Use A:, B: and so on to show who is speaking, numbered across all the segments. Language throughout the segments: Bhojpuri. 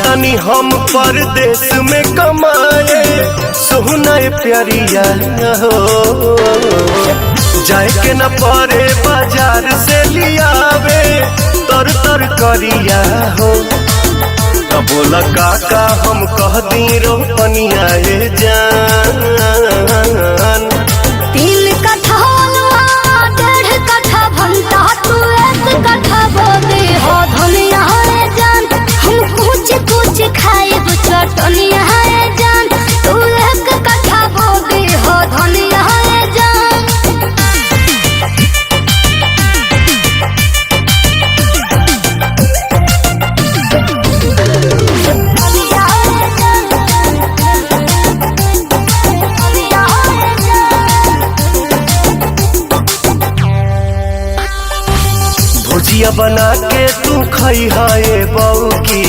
A: जातनी हम परदेश में कमाए, सोहना प्यारिया हो जाए के न परे बाजार से लियावे तर तर करिया हो। बोला काका हम कह दी रोपनिया जान।
B: 3 कट्ठा 1.5 कट्ठा भंटा तू 1 कट्ठा बोदे हो धनिया है जान। हम कुछ कुछ खाए चटनिया है जान। तू 1 कट्ठा बोदे हो धनिया है जान।
A: भुजिया बना के तू खई है बऊ की,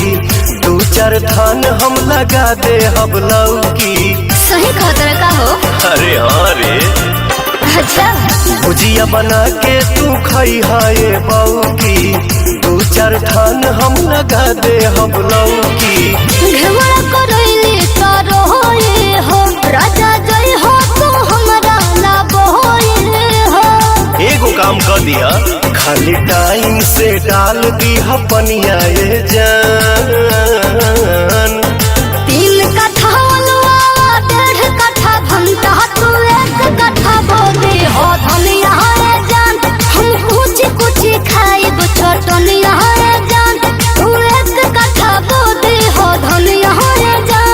A: 2-4 थान हम लगा दे हम लौकी।
B: सही खतर का हो?
A: अरे हाँ रे।
B: अच्छा
A: भुजिया बना के तू खई है बऊ की, 2-4 थान हम लगा दे हम लौकी।
B: घेवड़ा करैली तारो होए हो राजा जय हो तू हमरा ना बोए हो।
A: एगो काम कर दिया, खाली टाइम से डाल दी पनिया जान।
B: 3 कट्ठा 1.5 कट्ठा भंटा तू 1 कट्ठा बोदे हो धनिया है जान। हम कुछ कुछ खाए चटनिया है जान। तू 1 कट्ठा बोदे हो धनिया है जान।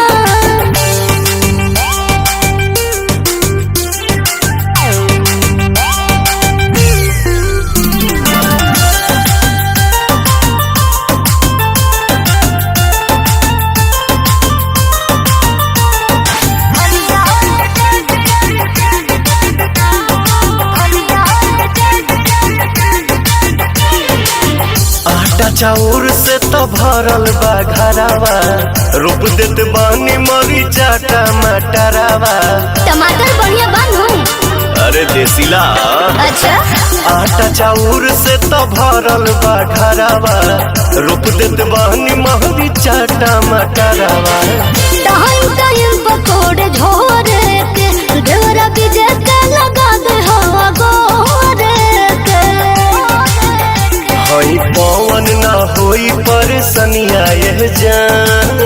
A: आटा चाउर से तो भरल बा घरावा, रोप देत बानी मरीचा टमाटरावा।
B: टमाटर बढ़िया बनू।
A: अरे देसीला।
B: अच्छा
A: आटा चाउर से तो भरल बा घरावा, रोप देत बानी मरीचा टमाटरावा।
B: टाइम टाइम पकोड़े झोरे के देवरा बीजे के लगा दे हवा गोरे के।
A: हई पवन ना होई परेशानिया जान।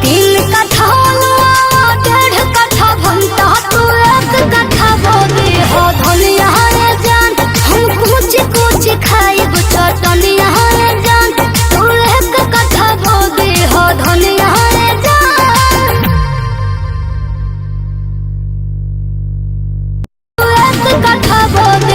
B: 3 कट्ठा 1.5 कट्ठा भंटा तू 1 कट्ठा बोदे हो धनिया है जान। हम कुछ कुछ खाए चटनिया है जान। तू 1 कट्ठा बोदे हो धनिया है जान। तू 1 कट्ठा बोदे